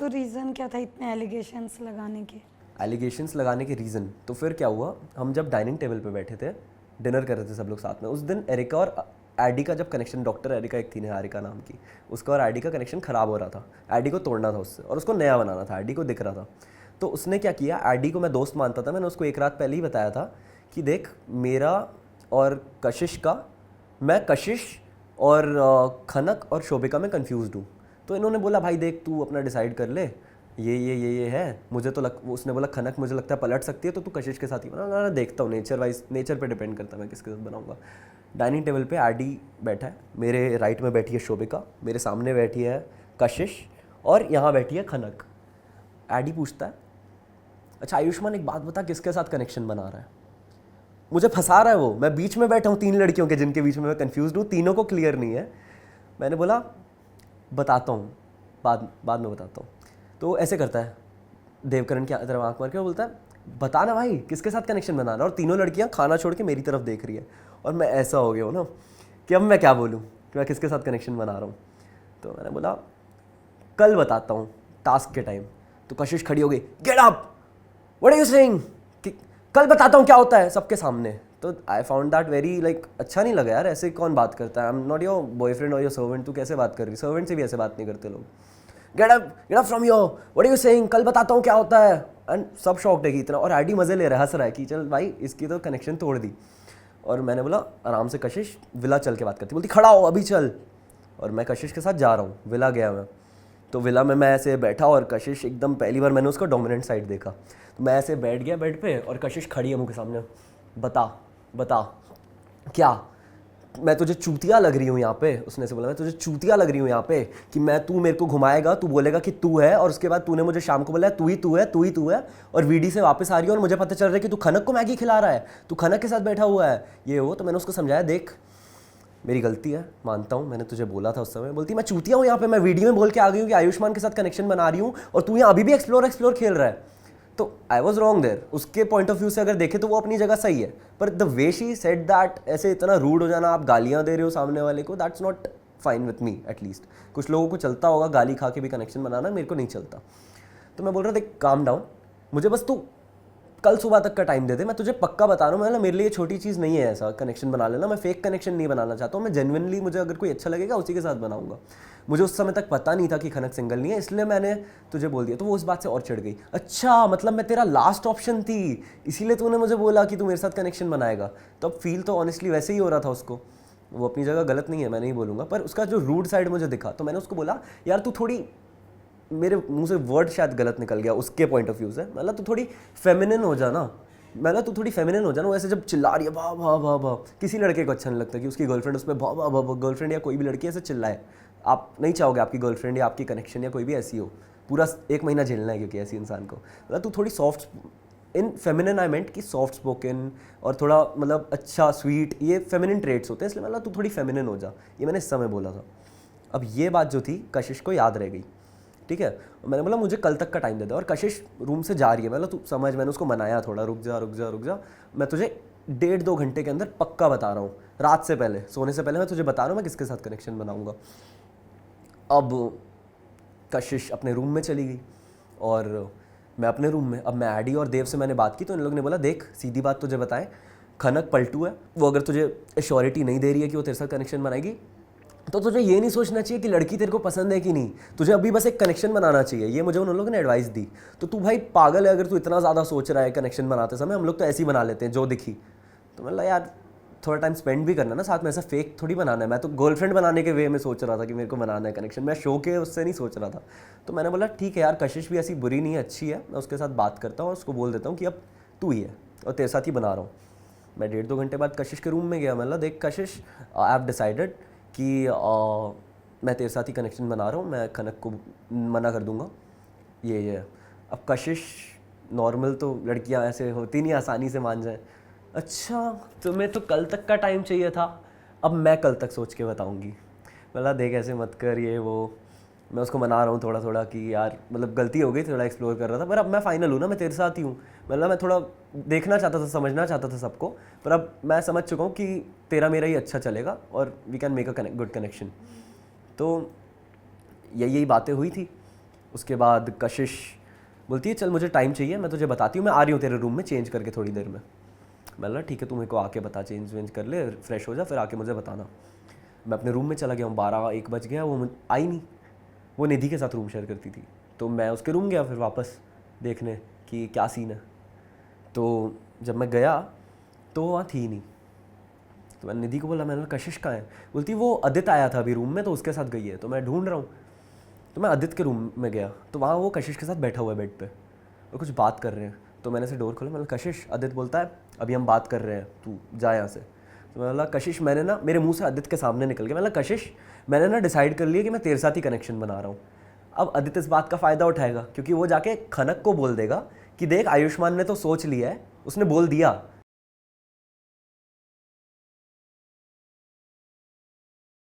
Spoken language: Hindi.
तो रीज़न क्या था इतने एलिगेशंस लगाने के? एलिगेशंस लगाने के रीज़न तो फिर क्या हुआ, हम जब डाइनिंग टेबल पे बैठे थे, डिनर कर रहे थे सब लोग साथ में, उस दिन एरिका और एडी का जब कनेक्शन, डॉक्टर एरिका एक थी निहारिका नाम की, उसका और एडी का कनेक्शन ख़राब हो रहा था। एडी को तोड़ना था उससे और उसको नया बनाना था, एडी को दिख रहा था। तो उसने क्या किया, एडी को मैं दोस्त मानता था, मैंने उसको एक रात पहले ही बताया था कि देख मेरा और कशिश का, मैं कशिश और खनक और शोभिका में कंफ्यूज हूँ। तो इन्होंने बोला भाई देख तू अपना डिसाइड कर ले, ये है, मुझे तो उसने बोला खनक मुझे लगता है पलट सकती है, तो तू कशिश के साथ ही बना। ना देखता हूँ, नेचर पे डिपेंड करता है मैं किसके साथ बनाऊंगा। डाइनिंग टेबल पे एडी बैठा है, मेरे राइट में बैठी है शोभिका, मेरे सामने बैठी है कशिश और यहाँ बैठी है खनक। एडी पूछता है अच्छा आयुष्मान एक बात बता, किसके साथ कनेक्शन बना रहा है? मुझे फंसा रहा है वो, मैं बीच में बैठा हूँ 3 लड़कियों के जिनके बीच में मैं कंफ्यूज हूँ, तीनों को क्लियर नहीं है। मैंने बोला बताता हूँ, बाद में बताता हूँ। तो ऐसे करता है देवकरण की तरफ आंख मार के, बोलता है बता ना भाई किसके साथ कनेक्शन बना रहा है। और तीनों लड़कियाँ खाना छोड़ के मेरी तरफ देख रही है और मैं ऐसा हो गया हूँ ना कि अब मैं क्या बोलूँ कि मैं किसके साथ कनेक्शन बना रहा हूँ। तो मैंने बोला कल बताता हूँ टास्क के टाइम। तो कशिश खड़ी हो गई, get up, what are you saying, कि कल बताता हूँ क्या होता है सबके सामने। तो आई फाउंड दैट वेरी अच्छा नहीं लगा यार, ऐसे कौन बात करता है, I am not your boyfriend और योर सर्वेंट, तू कैसे बात कर रही, सर्वेंट से भी ऐसे बात नहीं करते लोग। Get up from your, what are you saying, कल बताता हूँ क्या होता है। एंड सब शॉक्ड है कि इतना, और एडी मजे ले रहा है, हंस रहा है कि चल भाई इसकी तो कनेक्शन तोड़ दी। और मैंने बोला आराम से कशिश, विला चल के बात करती, बोलती खड़ा हो अभी चल। और मैं कशिश के साथ जा रहा हूँ, विला गया मैं। तो विला में मैं ऐसे बैठा और कशिश एकदम पहली बार मैंने उसका डोमिनेंट साइड देखा। तो मैं ऐसे बैठ गया बेड पे और कशिश खड़ी है मुँह के सामने, बता क्या, मैं तुझे चूतिया लग रही हूँ यहाँ पे। उसने से बोला मैं तुझे चूतिया लग रही हूँ यहाँ पे कि तू मेरे को घुमाएगा, तू बोलेगा कि तू है, और उसके बाद तूने मुझे शाम को बोला तू ही है, और वीडी से वापस आ रही है और मुझे पता चल रहा है कि तू खनक को मैगी खिला रहा है, तू खनक के साथ बैठा हुआ है, ये वो। तो मैंने उसको समझाया देख मेरी गलती है, मानता हूँ, मैंने तुझे बोला था उस समय। बोलती मैं चूतिया हूँ यहाँ पे, मैं वीडियो में बोल के आ गई हूँ कि आयुष्मान के साथ कनेक्शन बना रही हूँ और तू यहाँ अभी भी एक्सप्लोर खेल रहा है। तो आई वॉज रॉन्ग देयर। उसके पॉइंट ऑफ व्यू से अगर देखे तो वो अपनी जगह सही है, पर the way she said that, ऐसे इतना रूड हो जाना, आप गालियाँ दे रहे हो सामने वाले को, that's not fine with me at least. कुछ लोगों को चलता होगा गाली खा के भी कनेक्शन बनाना, मेरे को नहीं चलता। तो मैं बोल रहा था काम डाउन, मुझे बस तू कल सुबह तक का टाइम दे दे, मैं तुझे पक्का बता रहा हूँ, मतलब मेरे लिए छोटी चीज़ नहीं है ऐसा कनेक्शन बना लेना। मैं फेक कनेक्शन नहीं बनाना चाहता हूँ, मैं जेन्युइनली, मुझे अगर कोई अच्छा लगेगा उसी के साथ बनाऊंगा। मुझे उस समय तक पता नहीं था कि खनक सिंगल नहीं है, इसलिए मैंने तुझे बोल दिया। तो वो उस बात से और चिढ़ गई, अच्छा मतलब मैं तेरा लास्ट ऑप्शन थी, इसीलिए तूने मुझे बोला कि तू मेरे साथ कनेक्शन बनाएगा। तो अब फील तो ऑनेस्टली वैसे ही हो रहा था उसको, वो अपनी जगह गलत नहीं है, मैं नहीं बोलूँगा, पर उसका जो रूड साइड मुझे दिखा। तो मैंने उसको बोला यार तू थोड़ी, मेरे मुंह से वर्ड शायद गलत निकल गया उसके पॉइंट ऑफ व्यू से, मतलब तू थोड़ी फेमिनिन हो जाना, तू थोड़ी फेमिनिन हो जाना। वैसे जब चिल्ला रही है वाह वाह वाह वाह, किसी लड़के को अच्छा नहीं लगता कि उसकी गर्लफ्रेंड उस पर वाह वाह वाह, गर्लफ्रेंड या कोई भी लड़की ऐसे चिल्लाए। आप नहीं चाहोगे आपकी गर्लफ्रेंड या आपकी कनेक्शन या कोई भी ऐसी हो, पूरा 1 महीना झेलना है क्योंकि ऐसी इंसान को। मतलब तू थोड़ी सॉफ्ट, इन फेमिनिन आई मेंट कि सॉफ्ट स्पोकन और थोड़ा मतलब अच्छा स्वीट, ये फेमिनिन ट्रेट्स होते हैं, इसलिए मतलब तू थोड़ी फेमिनिन हो जा, ये मैंने इस समय बोला था। अब ये बात जो थी कशिश को याद रह गई, ठीक है। मैंने बोला मुझे कल तक का टाइम दे दे, और कशिश रूम से जा रही है, मतलब तू समझ, मैंने उसको मनाया थोड़ा, रुक जा, मैं तुझे 1.5-2 घंटे के अंदर पक्का बता रहा हूँ, रात से पहले, सोने से पहले मैं तुझे बता रहा हूँ मैं किसके साथ कनेक्शन बनाऊंगा। अब कशिश अपने रूम में चली गई और मैं अपने रूम में। अब मैं एडी और देव से मैंने बात की तो इन लोगों ने बोला देख सीधी बात तुझे बताएं, खनक पलटू है, वो अगर तुझे एश्योरिटी नहीं दे रही है कि वो तेरे साथ कनेक्शन बनाएगी, तो तुझे ये नहीं सोचना चाहिए कि लड़की तेरे को पसंद है कि नहीं, तुझे अभी बस एक कनेक्शन बनाना चाहिए। ये मुझे उन लोगों ने एडवाइस दी। तो तू भाई पागल है अगर तू इतना ज़्यादा सोच रहा है कनेक्शन बनाते समय, हम लोग तो ऐसे ही बना लेते हैं जो दिखी। तो मतलब यार थोड़ा टाइम स्पेंड भी करना ना साथ में, ऐसा फेक थोड़ी बनाना है। मैं तो गर्लफ्रेंड बनाने के वे में सोच रहा था कि मेरे को बनाना है कनेक्शन, मैं शो के उससे नहीं सोच रहा था। तो मैंने बोला ठीक है यार, कशिश भी ऐसी बुरी नहीं है, अच्छी है, मैं उसके साथ बात करता हूँ और उसको बोल देता हूँ कि अब तू ही है और तेरे साथ ही बना रहा हूँ। मैं 1.5-2 घंटे बाद कशिश के रूम में गया, मतलब देख कशिश, आई हैव डिसाइडेड कि मैं तेरे साथ ही कनेक्शन बना रहा हूँ, मैं खनक को मना कर दूंगा, ये अब कशिश नॉर्मल तो लड़कियाँ ऐसे होती नहीं आसानी से मान जाए। अच्छा तुम्हें तो कल तक का टाइम चाहिए था, अब मैं कल तक सोच के बताऊंगी। मतलब देख ऐसे मत कर, ये वो, मैं उसको मना रहा हूँ थोड़ा थोड़ा कि यार मतलब गलती हो गई, थोड़ा एक्सप्लोर कर रहा था, पर अब मैं फाइनल हूँ ना, मैं तेरे साथ ही हूँ। मतलब मैं थोड़ा देखना चाहता था, समझना चाहता था सबको, पर अब मैं समझ चुका हूँ कि तेरा मेरा ही अच्छा चलेगा और we can make a good connection. तो यही बातें हुई थी उसके बाद कशिश बोलती है चल मुझे टाइम चाहिए, मैं तुझे बताती हूँ, मैं आ रही हूँ तेरे रूम में चेंज करके थोड़ी देर में। मैं बोला ठीक है, तू मेरे को आके बता, चेंज वेंज कर ले, फ्रेश हो जा, फिर आके मुझे बताना। मैं अपने रूम में चला गया हूँ, 12-1 बज गया, वो आई नहीं। वो निधि के साथ रूम शेयर करती थी, तो मैं उसके रूम गया फिर वापस देखने कि क्या सीन है। तो जब मैं गया तो वहाँ थी नहीं। तो मैंने निधि को बोला, मैंने बोला कशिश कहाँ है? बोलती वो आदित्य आया था अभी रूम में, तो उसके साथ गई है, तो मैं ढूंढ रहा हूँ। तो मैं आदित्य के रूम में गया, तो वहाँ वो कशिश के साथ बैठा हुआ है बेड पे और कुछ बात कर रहे हैं। तो मैंने से डोर खोला, मैंने बोला कशिश। आदित्य बोलता है अभी हम बात कर रहे हैं, तू जा यहाँ से। तो मैंने बोला कशिश, मैंने ना, मेरे मुंह से आदित्य के सामने निकल गया, मैंने बोला कशिश मैंने ना डिसाइड कर लिया कि मैं तेरे साथ ही कनेक्शन बना रहा हूँ। अब आदित्य इस बात का फ़ायदा उठाएगा, क्योंकि वो जाके खनक को बोल देगा कि देख आयुष्मान ने तो सोच लिया है, उसने बोल दिया